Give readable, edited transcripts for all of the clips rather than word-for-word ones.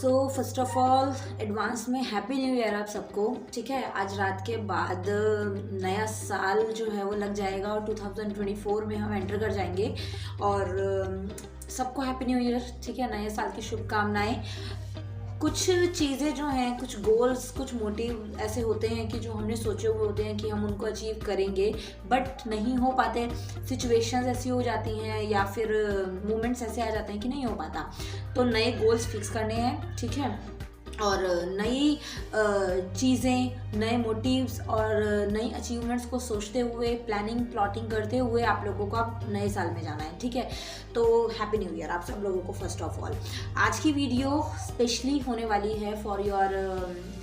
So first of all advance में happy new year आप सबको। ठीक है, आज रात के बाद नया साल जो है वो लग जाएगा और 2024 में हम एंटर कर जाएंगे और सबको हैप्पी न्यू ईयर। ठीक है, नए साल की शुभकामनाएं। कुछ चीज़ें जो हैं, कुछ गोल्स, कुछ मोटिव ऐसे होते हैं कि जो हमने सोचे हुए होते हैं कि हम उनको अचीव करेंगे बट नहीं हो पाते। सिचुएशंस ऐसी हो जाती हैं या फिर मोमेंट्स ऐसे आ जाते हैं कि नहीं हो पाता। तो नए गोल्स फिक्स करने हैं, ठीक है, और नई चीज़ें, नए मोटिव्स और नई अचीवमेंट्स को सोचते हुए, प्लानिंग प्लॉटिंग करते हुए आप लोगों को अब नए साल में जाना है। ठीक है, तो हैप्पी न्यू ईयर आप सब लोगों को। फर्स्ट ऑफ ऑल आज की वीडियो स्पेशली होने वाली है फॉर योर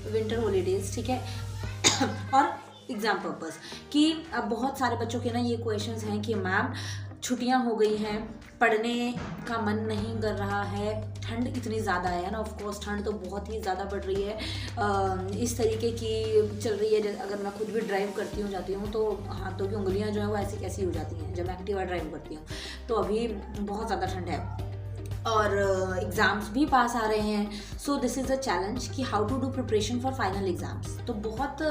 विंटर हॉलीडेज। ठीक है और एग्ज़ाम पर्पस कि अब बहुत सारे बच्चों के ना ये क्वेश्चंस हैं कि मैम छुट्टियां हो गई हैं, पढ़ने का मन नहीं कर रहा है, ठंड इतनी ज़्यादा है ना। ऑफ कोर्स ठंड तो बहुत ही ज़्यादा पड़ रही है, इस तरीके की चल रही है। अगर मैं खुद भी ड्राइव करती हूँ, जाती हूँ, तो हाथों की उंगलियाँ जो है वो ऐसी कैसी हो जाती हैं जब मैं एक्टिवा ड्राइव करती हूँ। तो अभी बहुत ज़्यादा ठंड है और एग्ज़ाम्स भी पास आ रहे हैं। So this is a challenge कि how to do preparation for final exams. तो बहुत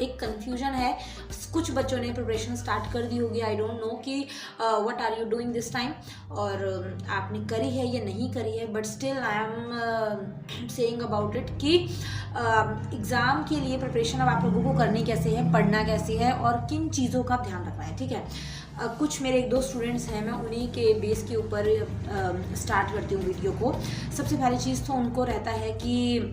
एक कन्फ्यूजन है। कुछ बच्चों ने प्रिपरेशन स्टार्ट कर दी होगी, आई डोंट नो कि what are you doing this time, और आपने करी है या नहीं करी है, but still I am saying about it कि एग्ज़ाम के लिए प्रिपरेशन अब आप लोगों को करनी कैसे है, पढ़ना कैसे है और किन चीज़ों का ध्यान रखना है। ठीक है, कुछ मेरे एक दो स्टूडेंट्स हैं, मैं उन्हीं के बेस के ऊपर स्टार्ट करती हूँ वीडियो को। सबसे पहली चीज़ तो उनको रहता है कि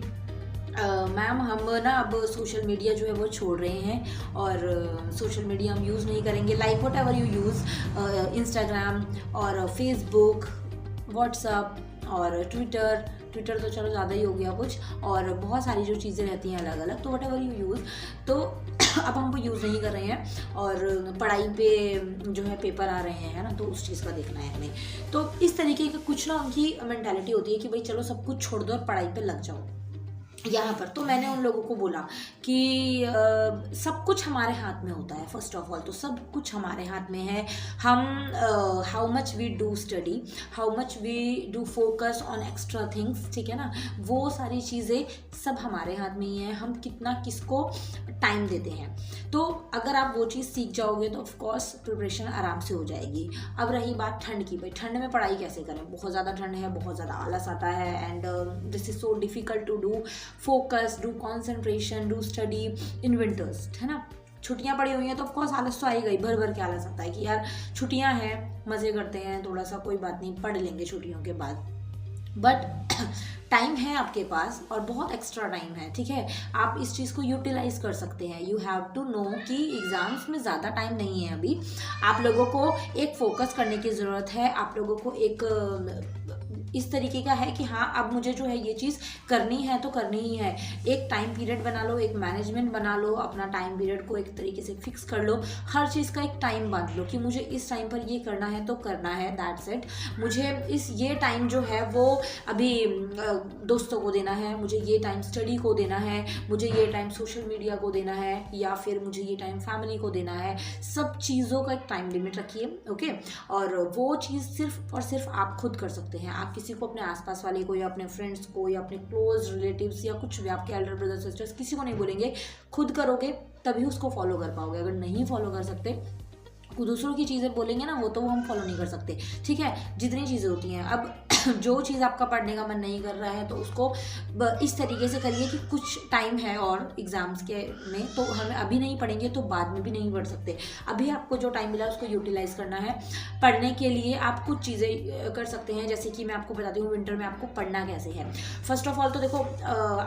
मैम हम ना अब सोशल मीडिया जो है वो छोड़ रहे हैं और सोशल मीडिया हम यूज़ नहीं करेंगे। Like what ever you use, Instagram और फेसबुक, व्हाट्सअप और ट्विटर तो चलो ज़्यादा ही हो गया कुछ, और बहुत सारी जो चीज़ें रहती हैं अलग अलग, तो वट एवर यू यूज़, तो अब हम वो यूज़ नहीं कर रहे हैं। और पढ़ाई पे जो है पेपर आ रहे हैं, है ना, तो उस चीज़ का देखना है हमें। तो इस तरीके का कुछ ना उनकी मेंटालिटी होती है कि भाई चलो सब कुछ छोड़ दो और पढ़ाई पे लग जाओ यहाँ पर। तो मैंने उन लोगों को बोला कि सब कुछ हमारे हाथ में होता है। फर्स्ट ऑफ ऑल तो सब कुछ हमारे हाथ में है। हम how much we do study, how much we do focus on extra things, ठीक है ना, वो सारी चीज़ें सब हमारे हाथ में ही है। हम कितना किसको टाइम देते हैं, तो अगर आप वो चीज़ सीख जाओगे तो ऑफकोर्स प्रिपरेशन आराम से हो जाएगी। अब रही बात ठंड की, भाई ठंड में पढ़ाई कैसे करें, बहुत ज़्यादा ठंड है, बहुत ज़्यादा आलस आता है and this is so difficult to do focus, do concentration, do study in winters, है ना। छुट्टियां पड़ी हुई हैं तो ऑफकोर्स आलस तो आएगा ही, भर भर के आलस आता है कि यार छुट्टियां हैं, मज़े करते हैं थोड़ा सा, कोई बात नहीं, पढ़ लेंगे छुट्टियों के बाद। बट टाइम है आपके पास और बहुत एक्स्ट्रा टाइम है। ठीक है, आप इस चीज़ को यूटिलाइज कर सकते हैं। यू हैव टू नो कि एग्ज़ाम्स में ज़्यादा टाइम नहीं है अभी। आप लोगों को एक फोकस करने की ज़रूरत है। आप लोगों को एक इस तरीके का है कि हाँ अब मुझे जो है ये चीज़ करनी है तो करनी ही है। एक टाइम पीरियड बना लो, एक मैनेजमेंट बना लो, अपना टाइम पीरियड को एक तरीके से फिक्स कर लो। हर चीज़ का एक टाइम बांध लो कि मुझे इस टाइम पर ये करना है तो करना है, दैट्स इट। मुझे ये टाइम जो है वो अभी दोस्तों को देना है, मुझे ये टाइम स्टडी को देना है, मुझे ये टाइम सोशल मीडिया को देना है, या फिर मुझे ये टाइम फैमिली को देना है। सब चीज़ों का एक टाइम लिमिट रखिए, ओके। और वो चीज़ सिर्फ और सिर्फ आप खुद कर सकते हैं। आप किसी को, अपने आसपास वाले को या अपने फ्रेंड्स को या अपने क्लोज रिलेटिव्स या कुछ भी, आपके एल्डर ब्रदर सिस्टर्स, किसी को नहीं बोलेंगे। खुद करोगे तभी उसको फॉलो कर पाओगे। अगर नहीं फॉलो कर सकते, दूसरों की चीज़ें बोलेंगे ना, वो तो हम फॉलो नहीं कर सकते। ठीक है, जितनी चीज़ें होती हैं, अब जो चीज़ आपका पढ़ने का मन नहीं कर रहा है तो उसको इस तरीके से करिए कि कुछ टाइम है और एग्ज़ाम्स के में, तो हमें अभी नहीं पढ़ेंगे तो बाद में भी नहीं पढ़ सकते। अभी आपको जो टाइम मिला उसको यूटिलाइज़ करना है। पढ़ने के लिए आप कुछ चीज़ें कर सकते हैं, जैसे कि मैं आपको बताती हूँ विंटर में आपको पढ़ना कैसे है। फर्स्ट ऑफ ऑल तो देखो,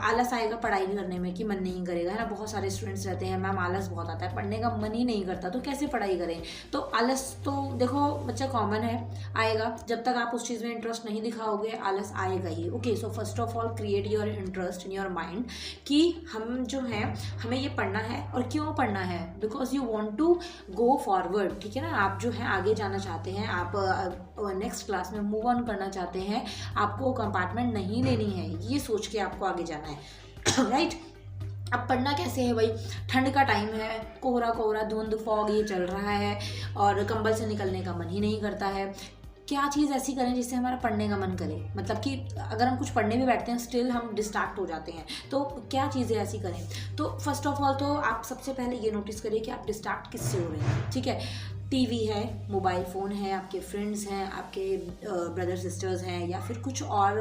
आलस आएगा पढ़ाई करने में कि मन नहीं करेगा, है ना। बहुत सारे स्टूडेंट्स रहते हैं, मैम आलस बहुत आता है, पढ़ने का मन ही नहीं करता, तो कैसे पढ़ाई करें। तो आलस तो देखो बच्चा कॉमन है, आएगा। जब तक आप उस चीज़ में इंटरेस्ट नहीं दिखाओगे आलस आएगा ही, okay. So first of all create your interest in your mind कि हम जो है हमें ये पढ़ना है। और क्यों पढ़ना है, because you want to go forward, ठीक है ना। आप जो है आगे जाना चाहते हैं, आप नेक्स्ट क्लास में मूव ऑन करना चाहते हैं, आपको कंपार्टमेंट नहीं लेनी है, ये सोच के आपको आगे जाना है राइट। अब पढ़ना कैसे है भाई, ठंड का टाइम है, कोहरा कोहरा धुंध फॉग ये चल रहा है और कंबल से निकलने का मन ही नहीं करता है। क्या चीज़ ऐसी करें जिससे हमारा पढ़ने का मन करे, मतलब कि अगर हम कुछ पढ़ने भी बैठते हैं स्टिल हम डिस्ट्रैक्ट हो जाते हैं, तो क्या चीज़ें ऐसी करें। तो फर्स्ट ऑफ ऑल तो आप सबसे पहले ये नोटिस करिए कि आप डिस्ट्रैक्ट किससे हो रहे हैं, ठीक है। टीवी है, मोबाइल फ़ोन है, आपके फ्रेंड्स हैं, आपके ब्रदर सिस्टर्स हैं, या फिर कुछ और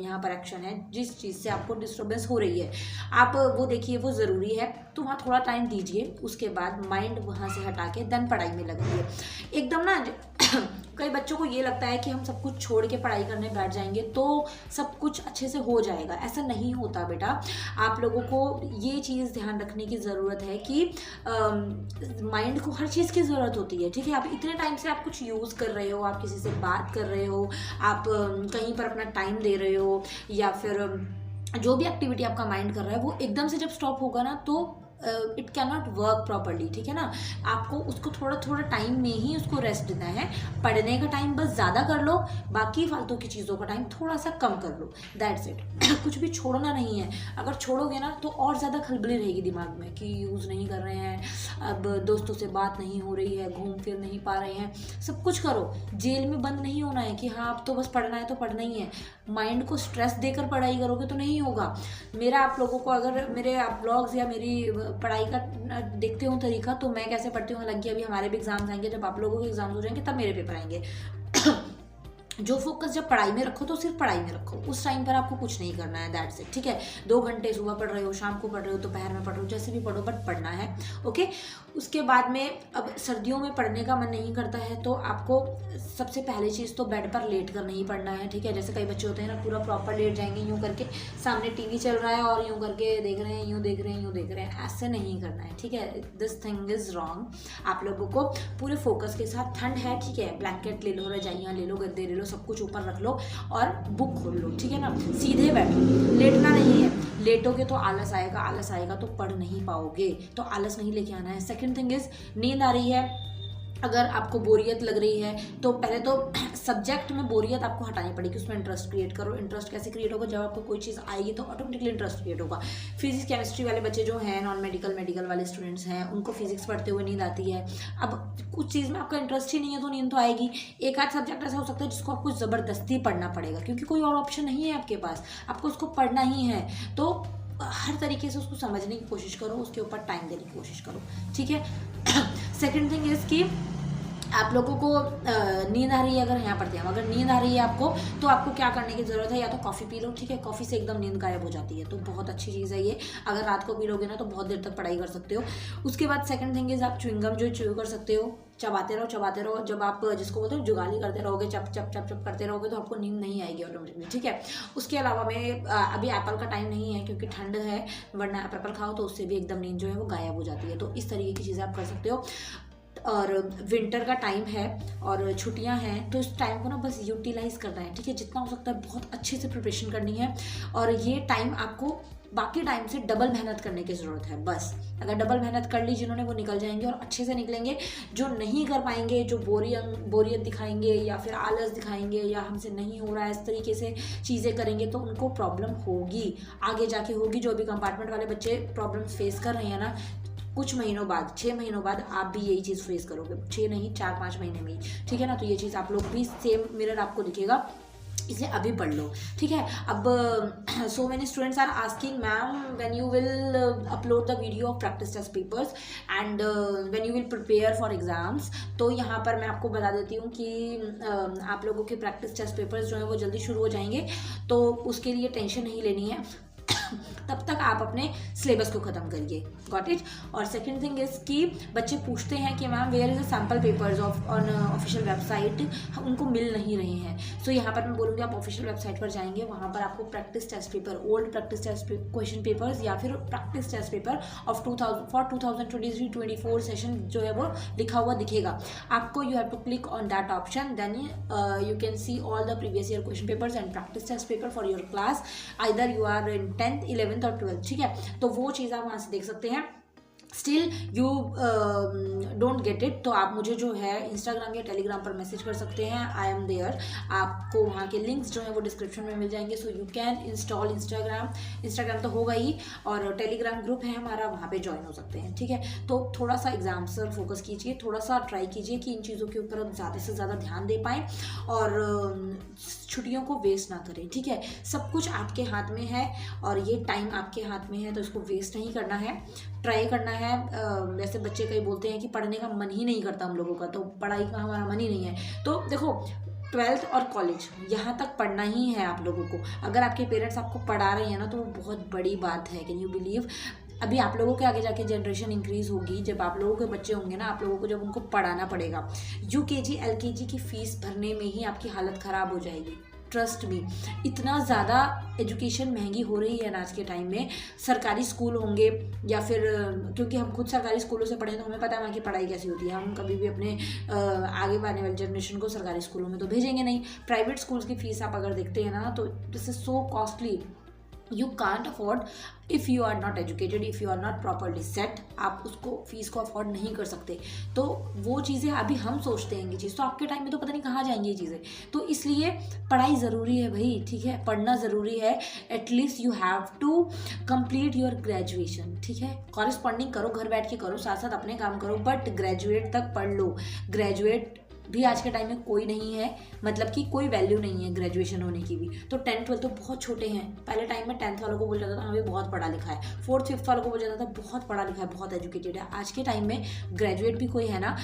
यहाँ पर एक्शन है जिस चीज़ से आपको डिस्टर्बेंस हो रही है, आप वो देखिए, वो ज़रूरी है तो वहाँ थोड़ा टाइम दीजिए। उसके बाद माइंड वहाँ से हटा के देन पढ़ाई में लगाइए। एकदम ना कई बच्चों को ये लगता है कि हम सब कुछ छोड़ के पढ़ाई करने बैठ जाएंगे तो सब कुछ अच्छे से हो जाएगा, ऐसा नहीं होता बेटा। आप लोगों को ये चीज़ ध्यान रखने की ज़रूरत है कि माइंड को हर चीज़ की ज़रूरत होती है, ठीक है। आप इतने टाइम से आप कुछ यूज़ कर रहे हो, आप किसी से बात कर रहे हो, आप कहीं पर अपना टाइम दे रहे हो, या फिर जो भी एक्टिविटी आपका माइंड कर रहा है, वो एकदम से जब स्टॉप होगा ना तो it can not work properly, ठीक है ना। आपको उसको थोड़ा थोड़ा टाइम में ही उसको रेस्ट देना है। पढ़ने का टाइम बस ज़्यादा कर लो, बाकी फालतू की चीज़ों का टाइम थोड़ा सा कम कर लो, दैट्स इट। कुछ भी छोड़ना नहीं है, अगर छोड़ोगे ना तो और ज़्यादा खलबली रहेगी दिमाग में कि यूज़ नहीं कर रहे हैं, अब दोस्तों से बात नहीं हो रही है, घूम फिर नहीं पा रहे हैं। सब कुछ करो, जेल में बंद नहीं होना है कि हाँ अब तो बस पढ़ना है तो पढ़ना ही है। माइंड को स्ट्रेस देकर पढ़ाई करोगे तो नहीं होगा। मेरा आप लोगों को अगर मेरे आप ब्लॉग्स या मेरी पढ़ाई का देखते हो तरीका, तो मैं कैसे पढ़ती हूँ, हालांकि अभी हमारे भी एग्जाम्स आएंगे, जब आप लोगों के एग्जाम्स हो जाएंगे तब मेरे पेपर आएंगे। जो फोकस जब पढ़ाई में रखो तो सिर्फ पढ़ाई में रखो, उस टाइम पर आपको कुछ नहीं करना है, दैट्स इट, ठीक है। 2 घंटे सुबह पढ़ रहे हो, शाम को पढ़ रहे हो, दोपहर में पढ़ रहे हो, जैसे भी पढ़ो बट पढ़ना है, ओके। उसके बाद में अब सर्दियों में पढ़ने का मन नहीं करता है तो आपको सबसे पहली चीज़ तो बेड पर लेट कर नहीं पढ़ना है, ठीक है। जैसे कई बच्चे होते हैं ना, पूरा प्रॉपर लेट जाएंगे यूँ करके, सामने टीवी चल रहा है और यूँ करके देख रहे हैं, यूँ देख रहे हैं, यूँ देख रहे हैं, ऐसे नहीं करना है, ठीक है। This thing is wrong. आप लोगों को पूरे फोकस के साथ, ठंड है ठीक है, ब्लैंकेट ले लो, रजाइयाँ ले लो, गद्दे ले लो, सब कुछ ऊपर रख लो और बुक खोल लो, ठीक है ना। सीधे बैठो, लेटना नहीं है। लेटोगे तो आलस आएगा, आलस आएगा तो पढ़ नहीं पाओगे, तो आलस नहीं लेके आना है। सेकंड थिंग इज, नींद आ रही है, अगर आपको बोरियत लग रही है तो पहले तो सब्जेक्ट में बोरियत आपको हटानी पड़ेगी, उसमें इंटरेस्ट क्रिएट करो। इंटरेस्ट कैसे क्रिएट होगा, जब आपको कोई चीज़ आएगी तो ऑटोमेटिकली इंटरेस्ट क्रिएट होगा। फिजिक्स केमिस्ट्री वाले बच्चे जो हैं, नॉन मेडिकल मेडिकल वाले स्टूडेंट्स हैं, उनको फिजिक्स पढ़ते हुए नींद आती है। अब कुछ चीज़ में आपका इंटरेस्ट ही नहीं है तो नींद तो आएगी। एक आध सब्जेक्ट ऐसा हो सकता है जिसको आपको ज़बरदस्ती पढ़ना पड़ेगा, क्योंकि कोई और ऑप्शन नहीं है आपके पास, आपको उसको पढ़ना ही है। तो हर तरीके से उसको समझने की कोशिश करो, उसके ऊपर टाइम देने की कोशिश करो, ठीक है। सेकेंड थिंग इज़ कि आप लोगों को नींद आ रही है, अगर यहाँ पढ़ते हैं, अगर नींद आ रही है आपको तो आपको क्या करने की ज़रूरत है, या तो कॉफ़ी पी लो, ठीक है। कॉफ़ी से एकदम नींद गायब हो जाती है, तो बहुत अच्छी चीज़ है ये। अगर रात को पी लोगे ना तो बहुत देर तक पढ़ाई कर सकते हो। उसके बाद सेकंड थिंग इज़, आप च्युइंगम जो च्यू कर सकते हो, चबाते रहो चबाते रहो। जब आप जिसको बोलते हो जुगाली करते रहोगे, चप चप चप चप करते रहोगे तो आपको नींद नहीं आएगी ऑटोमेटिकली, ठीक है। उसके अलावा में अभी एप्पल का टाइम नहीं है क्योंकि ठंड है, वरना आप एप्पल खाओ तो उससे भी एकदम नींद जो है वो गायब हो जाती है। तो इस तरीके की चीज़ें आप कर सकते हो। और विंटर का टाइम है और छुट्टियां हैं, तो इस टाइम को ना बस यूटिलाइज करना है, ठीक है। जितना हो सकता है बहुत अच्छे से प्रिपरेशन करनी है, और ये टाइम आपको बाकी टाइम से डबल मेहनत करने की ज़रूरत है। बस अगर डबल मेहनत कर ली जिन्होंने, वो निकल जाएंगे और अच्छे से निकलेंगे। जो नहीं कर पाएंगे, जो बोरियत दिखाएंगे या फिर आलस दिखाएंगे या हमसे नहीं हो रहा है, इस तरीके से चीज़ें करेंगे तो उनको प्रॉब्लम होगी, आगे जाके होगी। जो भी कंपार्टमेंट वाले बच्चे प्रॉब्लम फेस कर रहे हैं ना, कुछ महीनों बाद, 6 महीनों बाद आप भी यही चीज़ फेस करोगे, 6 नहीं 4-5 महीने में ही, ठीक है ना। तो ये चीज़ आप लोग भी, सेम मिरर आपको दिखेगा, इसे अभी पढ़ लो, ठीक है। अब so many students are asking, ma'am when you will upload the video of practice test papers and when you will prepare for exams. तो यहाँ पर मैं आपको बता देती हूँ कि आप लोगों के प्रैक्टिस टेस्ट पेपर्स जो हैं वो जल्दी शुरू हो जाएंगे, तो उसके लिए टेंशन नहीं लेनी है। तब तक आप अपने सिलेबस को ख़त्म करिए, गॉट इट। और सेकंड थिंग इज़ कि बच्चे पूछते हैं कि ma'am where is the sample papers of on official website, उनको मिल नहीं रहे हैं। सो यहाँ पर मैं बोलूँगी आप ऑफिशियल वेबसाइट पर जाएंगे, वहाँ पर आपको practice test paper, old practice test question papers या फिर practice test paper of 2023-24 session जो है वो लिखा हुआ दिखेगा आपको। You have to click on that option, then you can see all the previous year question papers and practice test paper for your class, either you are in 10th 11th और 12th, ठीक है। तो वो चीज़ आप वहाँ से देख सकते हैं। Still you don't get it, तो आप मुझे जो है इंस्टाग्राम या टेलीग्राम पर मैसेज कर सकते हैं, आई एम देयर। आपको वहाँ के लिंक्स जो हैं वो डिस्क्रिप्शन में मिल जाएंगे, so you can install Instagram तो होगा ही, और टेलीग्राम ग्रुप है हमारा, वहाँ पे ज्वाइन हो सकते हैं, ठीक है। तो थोड़ा सा एग्जाम्स पर फोकस कीजिए, थोड़ा सा ट्राई कीजिए कि इन चीज़ों के ऊपर आप ज़्यादा से ज़्यादा ध्यान दे पाएँ और छुट्टियों को वेस्ट ना करें, ठीक है। सब कुछ आपके हाथ में है और ये टाइम आपके हाथ में है, तो इसको वेस्ट नहीं करना है, ट्राई करना है। वैसे बच्चे कई बोलते हैं कि पढ़ने का मन ही नहीं करता हम लोगों का, तो पढ़ाई का हमारा मन ही नहीं है। तो देखो 12th और कॉलेज यहाँ तक पढ़ना ही है आप लोगों को। अगर आपके पेरेंट्स आपको पढ़ा रहे हैं ना, तो वो बहुत बड़ी बात है। Can you believe? अभी आप लोगों के आगे जाके जनरेशन इंक्रीज होगी, जब आप लोगों के बच्चे होंगे ना, आप लोगों को जब उनको पढ़ाना पड़ेगा, UKG LKG की फ़ीस भरने में ही आपकी हालत ख़राब हो जाएगी। ट्रस्ट मी, इतना ज़्यादा एजुकेशन महंगी हो रही है ना आज के टाइम में। सरकारी स्कूल होंगे या फिर, क्योंकि हम खुद सरकारी स्कूलों से पढ़े तो हमें पता है वहाँ की पढ़ाई कैसी होती है। हम कभी भी अपने आगे आने वाली जनरेशन को सरकारी स्कूलों में तो भेजेंगे नहीं। प्राइवेट स्कूल्स की फ़ीस आप अगर देखते हैं ना, तो this is so costly, you can't afford if you are not educated, if you are not properly set, आप उसको फीस को अफोर्ड नहीं कर सकते। तो वो चीज़ें अभी हम सोचते हैं कि चीज़ तो आपके टाइम में तो पता नहीं कहाँ जाएंगी ये चीज़ें। तो इसलिए पढ़ाई ज़रूरी है भाई, ठीक है, पढ़ना ज़रूरी है। At least you have to complete your graduation, ठीक है। कॉरेस्पॉन्डिंग करो, घर बैठ के करो, साथ साथ अपने काम करो, बट ग्रेजुएट तक पढ़ लो। ग्रेजुएट भी आज के टाइम में कोई नहीं है, मतलब कि कोई वैल्यू नहीं है ग्रेजुएशन होने की भी। तो 10th 12th तो बहुत छोटे हैं। पहले टाइम में 10th वालों को बोला जाता था हमें बहुत पढ़ा लिखा है, 4th 5th वालों को बोला जाता था बहुत पढ़ा लिखा है, बहुत एजुकेटेड है। आज के टाइम में ग्रेजुएट भी कोई है ना।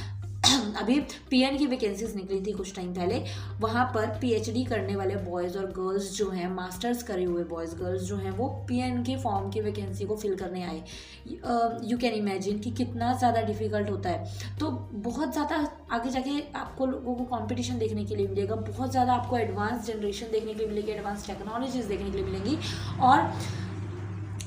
अभी PN की वैकेंसीज निकली थी कुछ टाइम पहले, वहाँ पर PhD करने वाले बॉयज़ और गर्ल्स जो हैं, मास्टर्स करे हुए बॉयज़ गर्ल्स जो हैं, वो PN के फॉर्म की वैकेंसी को फिल करने आए। यू कैन इमेजिन कि कितना ज़्यादा डिफ़िकल्ट होता है। तो बहुत ज़्यादा आगे जाके आपको लोगों को कंपटीशन देखने के लिए मिलेगा, बहुत ज़्यादा आपको एडवांस जनरेशन देखने के लिए मिलेगी, एडवांस टेक्नोलॉजीज़ देखने के लिए मिलेंगी, और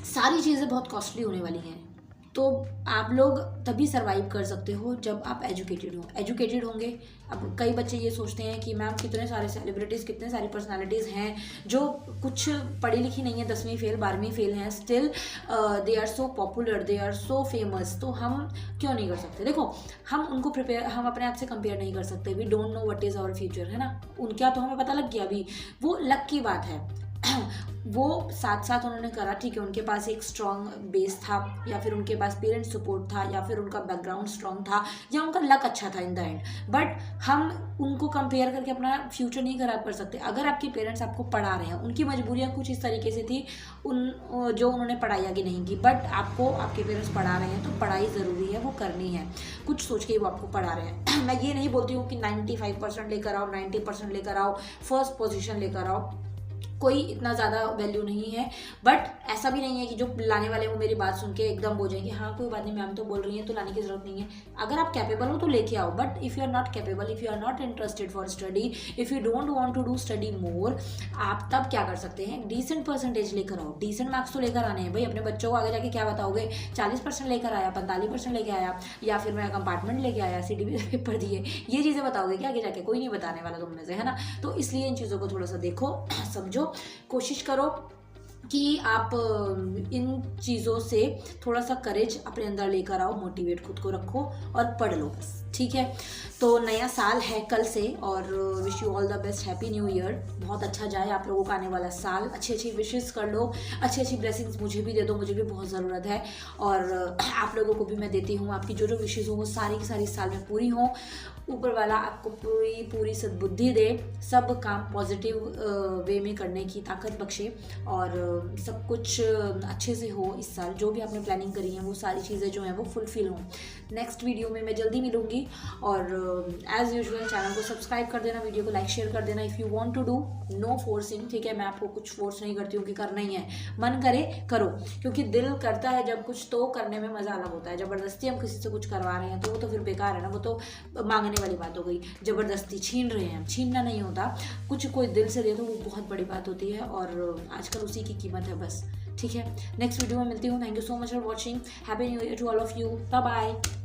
सारी चीज़ें बहुत कॉस्टली होने वाली हैं। तो आप लोग तभी सर्वाइव कर सकते हो जब आप एजुकेटेड होंगे। अब कई बच्चे ये सोचते हैं कि मैम कितने सारे सेलिब्रिटीज़, कितने सारी पर्सनालिटीज़ हैं जो कुछ पढ़ी लिखी नहीं है, 10वीं फेल 12वीं फेल हैं, still they are so popular, they are so famous. तो हम क्यों नहीं कर सकते? देखो, हम उनको हम अपने आप से कंपेयर नहीं कर सकते। We don't know what is our future, है ना। उनका तो हमें पता लग गया, अभी वो लक की बात है। वो साथ साथ उन्होंने करा, ठीक है, उनके पास एक स्ट्रॉन्ग बेस था, या फिर उनके पास पेरेंट सपोर्ट था, या फिर उनका बैकग्राउंड स्ट्रॉन्ग था, या उनका लक अच्छा था इन द एंड। बट हम उनको कंपेयर करके अपना फ्यूचर नहीं खराब कर सकते। अगर आपके पेरेंट्स आपको पढ़ा रहे हैं, उनकी मजबूरियाँ कुछ इस तरीके से थी जो उन्होंने पढ़ाई आगे नहीं की, बट आपको आपके पेरेंट्स पढ़ा रहे हैं, तो पढ़ाई ज़रूरी है, वो करनी है, कुछ सोच के वो आपको पढ़ा रहे हैं। मैं ये नहीं बोलती हूँ कि 95% लेकर आओ, 90% लेकर आओ, फर्स्ट पोजीशन लेकर आओ, कोई इतना ज़्यादा वैल्यू नहीं है। बट ऐसा भी नहीं है कि जो लाने वाले वो मेरी बात सुन के एकदम हो जाएंगे, हाँ कोई बात नहीं मैम तो बोल रही हैं तो लाने की ज़रूरत नहीं है। अगर आप कैपेबल हो तो लेके आओ, but if you are not capable, if you are not interested for study, if you don't want to do study more, आप तब क्या कर सकते हैं, डिसेंट परसेंटेज लेकर आओ, डिसेंट मार्क्स तो लेकर आने हैं भाई। अपने बच्चों को आगे जाके क्या बताओगे, 40% लेकर आया, 45% लेके आया, या फिर मैं कंपार्टमेंट लेके आया, CTB पेपर दिए, ये चीज़ें बताओगे क्या आगे जाके? कोई नहीं बताने वाला तुम में से, है ना। तो इसलिए इन चीज़ों को थोड़ा सा देखो, समझो, कोशिश करो कि आप इन चीज़ों से थोड़ा सा करेज अपने अंदर लेकर आओ, मोटिवेट खुद को रखो और पढ़ लो बस, ठीक है। तो नया साल है कल से, और wish you all the best, happy new year. बहुत अच्छा जाए आप लोगों का आने वाला साल, अच्छी अच्छी विशेस कर लो, अच्छी अच्छी ब्लेसिंग्स मुझे भी दे दो, मुझे भी बहुत ज़रूरत है, और आप लोगों को भी मैं देती हूँ। आपकी जो जो विशेज़ हो वो सारी की सारी साल में पूरी हों, ऊपर वाला आपको पूरी सद्बुद्धि दे, सब काम पॉजिटिव वे में करने की ताकत बख्शे, और सब कुछ अच्छे से हो इस साल। जो भी आपने प्लानिंग करी है वो सारी चीज़ें जो हैं वो फुलफिल हों। नेक्स्ट वीडियो में मैं जल्दी मिलूँगी, और एज़ यूजुअल चैनल को सब्सक्राइब कर देना, वीडियो को लाइक शेयर कर देना। If you want to do, no forcing, ठीक है, मैं आपको कुछ फोर्स नहीं करती हूँ कि करना ही है, मन करे करो, क्योंकि दिल करता है जब कुछ तो करने में मज़ा अलग होता है। ज़बरदस्ती हम किसी से कुछ करवा रहे हैं तो वो तो फिर बेकार है ना, वो तो मांगने वाली बात हो गई। ज़बरदस्ती छीन रहे हैं, छीनना नहीं होता, कुछ कोई दिल से दे तो वो बहुत बड़ी बात होती है, और आजकल उसी की कीमत है बस, ठीक है। नेक्स्ट वीडियो में मिलती हूँ। Thank you so much for watching, happy new year to all of you, bye bye.